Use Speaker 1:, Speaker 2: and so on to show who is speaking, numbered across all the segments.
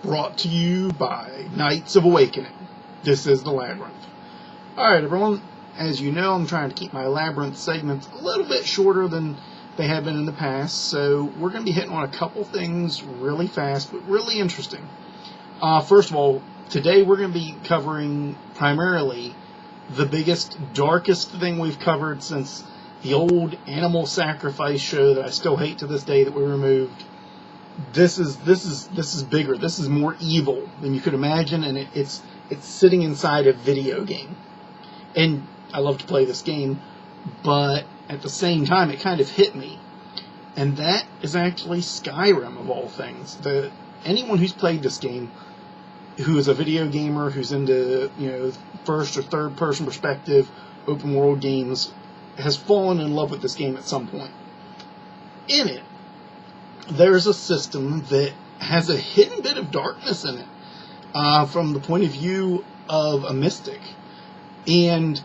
Speaker 1: brought to you by Knights of Awakening. This is the Labyrinth. Alright everyone, as you know, I'm trying to keep my Labyrinth segments a little bit shorter than they have been in the past, so we're going to be hitting on a couple things really fast, but really interesting. First of all, today we're going to be covering primarily the biggest, darkest thing we've covered since the old animal sacrifice show that I still hate to this day that we removed. This is bigger. This is more evil than you could imagine, and it's sitting inside a video game. And I love to play this game, but at the same time, it kind of hit me. And that is actually Skyrim, of all things. Anyone who's played this game, who is a video gamer, who's into, first or third person perspective, open world games, has fallen in love with this game at some point. In it, there's a system that has a hidden bit of darkness in it, from the point of view of a mystic. And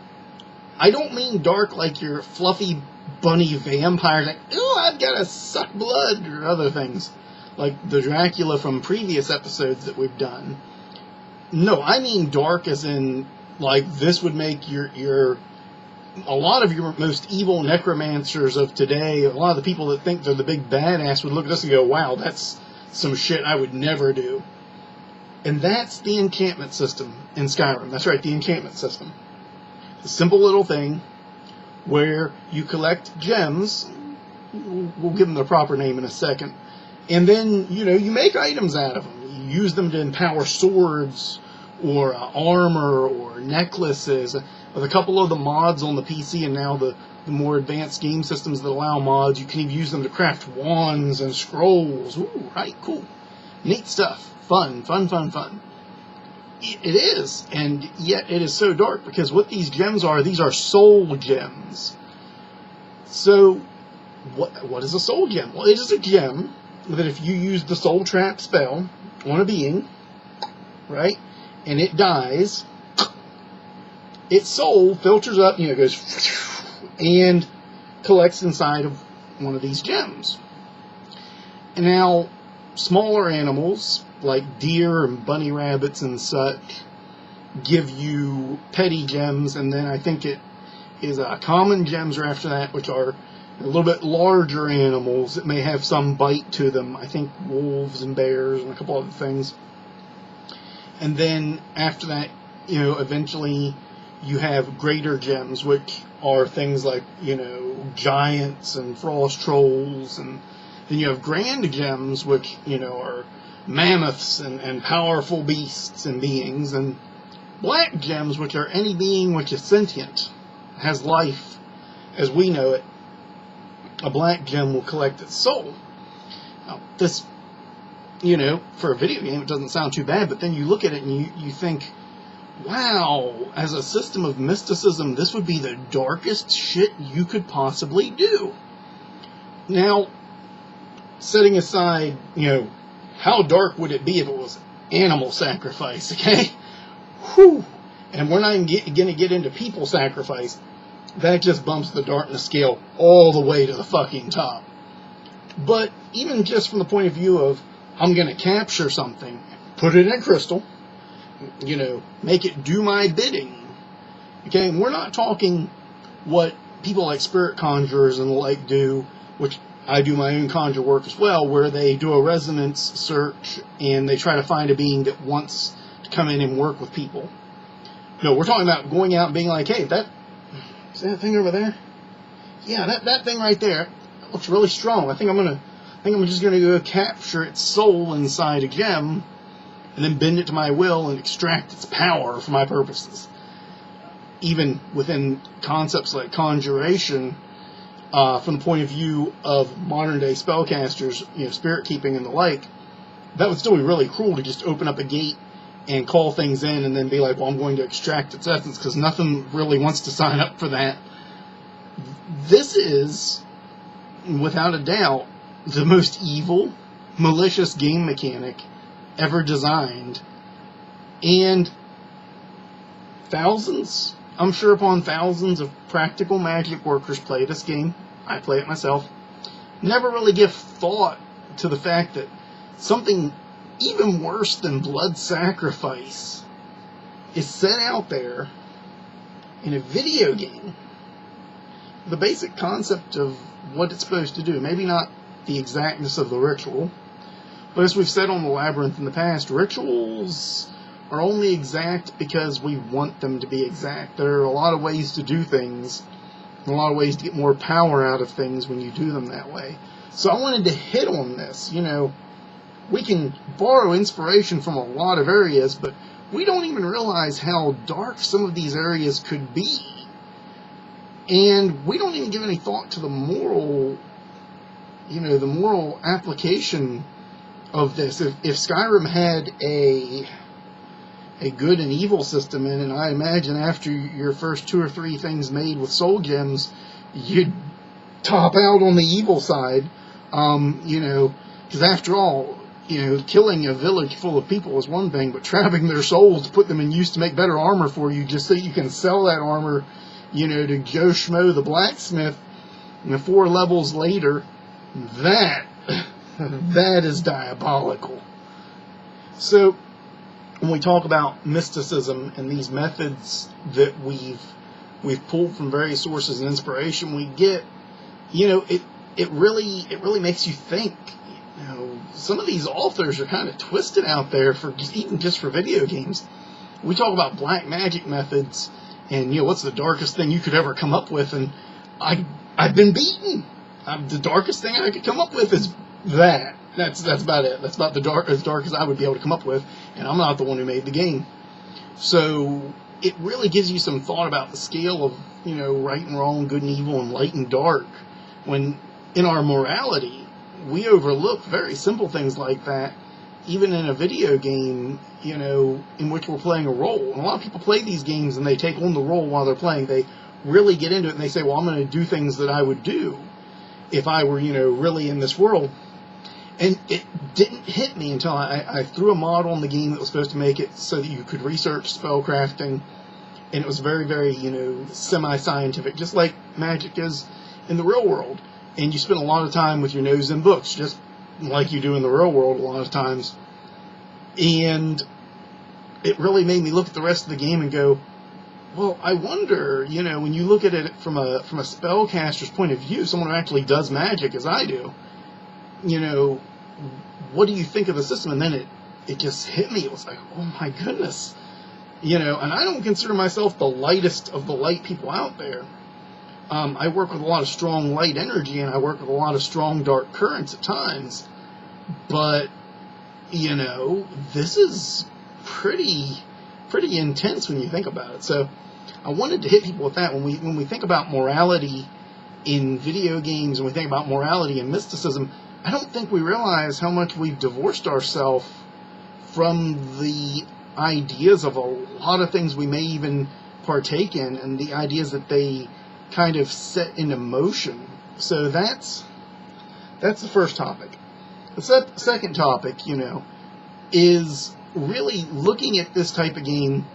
Speaker 1: I don't mean dark like your fluffy bunny vampires, like, ooh, I've got to suck blood, or other things, like the Dracula from previous episodes that we've done. No, I mean dark as in, like, this would make a lot of your most evil necromancers of today, a lot of the people that think they're the big badass would look at this and go, wow, that's some shit I would never do. And that's the enchantment system in Skyrim. That's right, the enchantment system. A simple little thing where you collect gems, we'll give them the proper name in a second, and then, you make items out of them. You use them to empower swords, or armor, or necklaces. With a couple of the mods on the PC and now the more advanced game systems that allow mods, you can even use them to craft wands and scrolls. Ooh, right, cool. Neat stuff. Fun. It is, and yet it is so dark, because what these gems are, these are soul gems. So, what is a soul gem? Well, it is a gem that if you use the soul trap spell on a being, right, and it dies, its soul filters up, goes and collects inside of one of these gems. And now, smaller animals, like deer and bunny rabbits and such, give you petty gems, and then I think it is common gems are after that, which are a little bit larger animals that may have some bite to them. I think wolves and bears and a couple other things. And then after that, eventually you have greater gems, which are things like, giants and frost trolls, and then you have grand gems, which, are mammoths and powerful beasts and beings, and black gems, which are any being which is sentient, has life as we know it. A black gem will collect its soul. Now, this, for a video game, it doesn't sound too bad, but then you look at it and you think, wow, as a system of mysticism, this would be the darkest shit you could possibly do. Now, setting aside, how dark would it be if it was animal sacrifice, okay? Whew. And we're not going to get into people sacrifice. That just bumps the darkness scale all the way to the fucking top. But even just from the point of view of, I'm going to capture something, put it in a crystal, make it do my bidding. Okay, and we're not talking what people like spirit conjurers and the like do, which I do my own conjure work as well, where they do a resonance search and they try to find a being that wants to come in and work with people. No, we're talking about going out and being like, hey, is that thing over there? Yeah, that thing right there looks really strong. I think I'm just gonna go capture its soul inside a gem, and then bend it to my will and extract its power for my purposes. Even within concepts like conjuration, from the point of view of modern day spellcasters, spirit keeping and the like, that would still be really cruel to just open up a gate and call things in and then be like, well, I'm going to extract its essence, because nothing really wants to sign up for that. This is, without a doubt, the most evil, malicious game mechanic ever designed. And thousands, I'm sure upon thousands of practical magic workers play this game. I play it myself. Never really give thought to the fact that something even worse than blood sacrifice is set out there in a video game. The basic concept of what it's supposed to do. Maybe not the exactness of the ritual, but as we've said on the Labyrinth in the past, rituals are only exact because we want them to be exact. There are a lot of ways to do things, and a lot of ways to get more power out of things when you do them that way. So I wanted to hit on this. You know, we can borrow inspiration from a lot of areas, but we don't even realize how dark some of these areas could be. And we don't even give any thought to the moral, the moral application of this. If Skyrim had a good and evil system in it, and I imagine after your first 2 or 3 things made with soul gems, you'd top out on the evil side, because after all, killing a village full of people is one thing, but trapping their souls to put them in use to make better armor for you, just so you can sell that armor, to Joe Schmo the blacksmith, 4 levels later, that is diabolical. So, when we talk about mysticism and these methods that we've pulled from various sources and inspiration, we get, it really makes you think. Some of these authors are kind of twisted out there even just for video games. We talk about black magic methods, and what's the darkest thing you could ever come up with? And I've been beaten. The darkest thing I could come up with is that. That's about it. That's about as dark as I would be able to come up with, and I'm not the one who made the game. So it really gives you some thought about the scale of, right and wrong, good and evil, and light and dark. When in our morality, we overlook very simple things like that, even in a video game, in which we're playing a role. And a lot of people play these games and they take on the role while they're playing. They really get into it and they say, well, I'm going to do things that I would do if I were, really in this world. And it didn't hit me until I threw a mod on the game that was supposed to make it so that you could research spellcrafting. And it was very, very, semi-scientific, just like Magick is in the real world. And you spend a lot of time with your nose in books, just like you do in the real world a lot of times. And it really made me look at the rest of the game and go, well, I wonder, when you look at it from a spellcaster's point of view, someone who actually does magic as I do, what do you think of the system? And then it just hit me. It was like, oh my goodness. And I don't consider myself the lightest of the light people out there. I work with a lot of strong light energy, and I work with a lot of strong dark currents at times. But, this is pretty intense when you think about it. So I wanted to hit people with that. When we think about morality in video games, and we think about morality in mysticism, I don't think we realize how much we've divorced ourselves from the ideas of a lot of things we may even partake in, and the ideas that they kind of set into motion. So that's the first topic. The second topic, is really looking at this type of game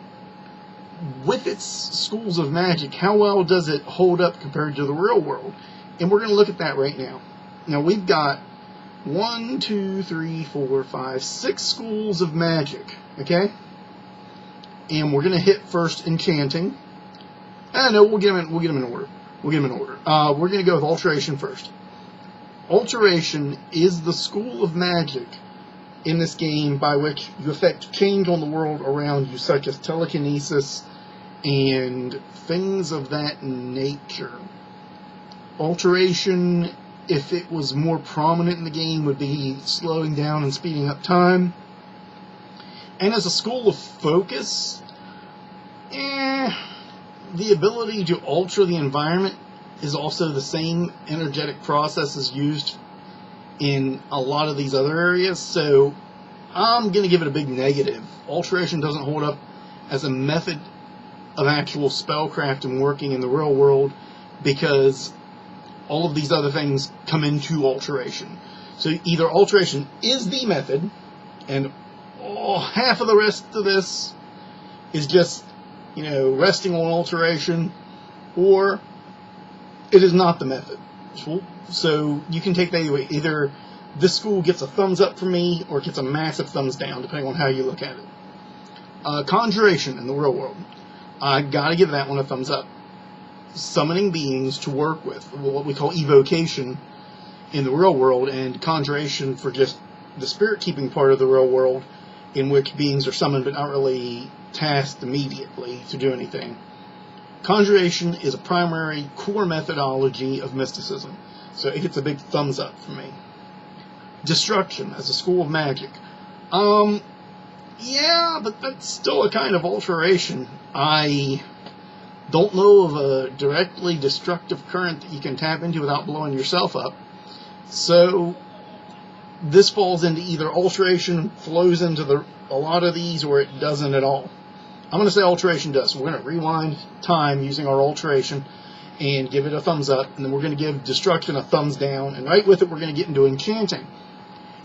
Speaker 1: with its schools of magic. How well does it hold up compared to the real world? And we're going to look at that right now. Now, we've got 1, 2, 3, 4, 5, 6 schools of magic, okay? And we're going to hit first enchanting. No, we'll get them in order. We're going to go with alteration first. Alteration is the school of magic in this game by which you effect change on the world around you, such as telekinesis and things of that nature. Alteration, if it was more prominent in the game, would be slowing down and speeding up time. And as a school of focus, the ability to alter the environment is also the same energetic process as used in a lot of these other areas, so I'm going to give it a big negative. Alteration doesn't hold up as a method of actual spellcraft and working in the real world, because all of these other things come into alteration. So either alteration is the method, and half of the rest of this is just, resting on alteration, or it is not the method. So you can take that either way. Either this school gets a thumbs up from me, or it gets a massive thumbs down, depending on how you look at it. Conjuration in the real world. I gotta give that one a thumbs up. Summoning beings to work with, what we call evocation in the real world, and conjuration for just the spirit-keeping part of the real world, in which beings are summoned but not really tasked immediately to do anything. Conjuration is a primary core methodology of mysticism, so it gets a big thumbs up from me. Destruction as a school of magic. Yeah, but that's still a kind of alteration. I don't know of a directly destructive current that you can tap into without blowing yourself up. So this falls into either alteration, flows into a lot of these, or it doesn't at all. I'm going to say alteration does. We're going to rewind time using our alteration and give it a thumbs up, and then we're going to give destruction a thumbs down, and right with it we're going to get into enchanting.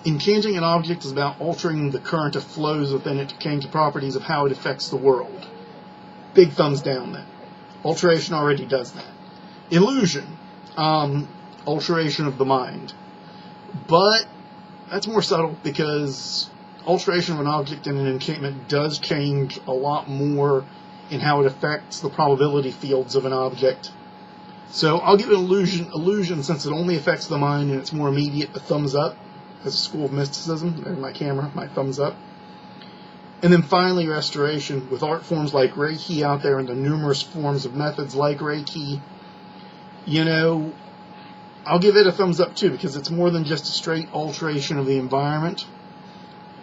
Speaker 1: Enchanting an object is about altering the current of flows within it to change the properties of how it affects the world. Big thumbs down then. Alteration already does that. Illusion. Alteration of the mind. But that's more subtle, because alteration of an object in an enchantment does change a lot more in how it affects the probability fields of an object. So I'll give it illusion since it only affects the mind and it's more immediate, a thumbs up. As a school of mysticism, there's my camera, my thumbs up. And then finally, restoration, with art forms like Reiki out there and the numerous forms of methods like Reiki. You know, I'll give it a thumbs up too, because it's more than just a straight alteration of the environment.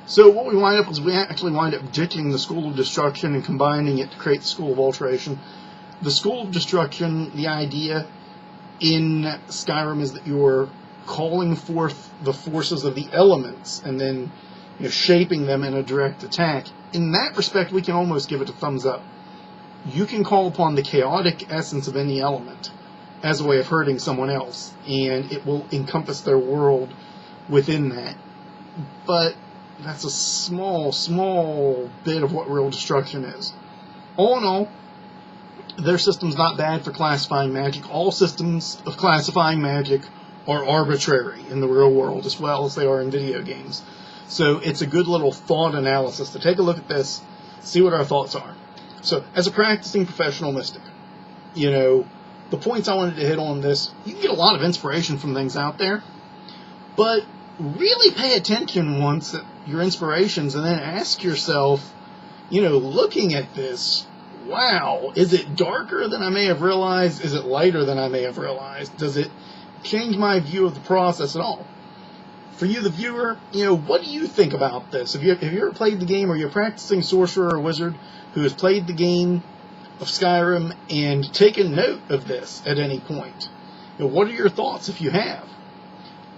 Speaker 1: So what we wind up is we actually wind up ditching the School of Destruction and combining it to create the School of Alteration. The School of Destruction, the idea in Skyrim is that you're calling forth the forces of the elements and then shaping them in a direct attack. In that respect, we can almost give it a thumbs up. You can call upon the chaotic essence of any element as a way of hurting someone else, and it will encompass their world within that. But that's a small bit of what real destruction is. All in all, their system's not bad for classifying magic. All systems of classifying magic are arbitrary in the real world as well as they are in video games. So it's a good little thought analysis to take a look at this, see what our thoughts are. So as a practicing professional mystic, the points I wanted to hit on this, you can get a lot of inspiration from things out there, but really pay attention once at your inspirations and then ask yourself, looking at this, wow, is it darker than I may have realized? Is it lighter than I may have realized? Does it change my view of the process at all? For you, the viewer, what do you think about this? Have you ever played the game, or you're a practicing sorcerer or wizard who has played the game of Skyrim and taken note of this at any point? What are your thoughts if you have?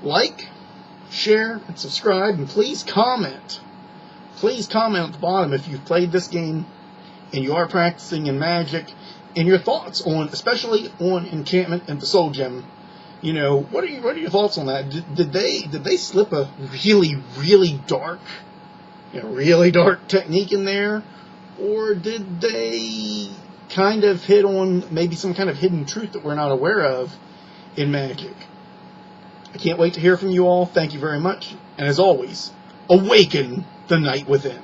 Speaker 1: Like, share, and subscribe, and please comment. Please comment at the bottom if you've played this game and you are practicing in Magick, and your thoughts on, especially on enchantment and the soul gem. What are your thoughts on that? Did they slip a really dark, really dark technique in there, or did they kind of hit on maybe some kind of hidden truth that we're not aware of in Magick? I can't wait to hear from you all. Thank you very much, and as always, awaken the night within.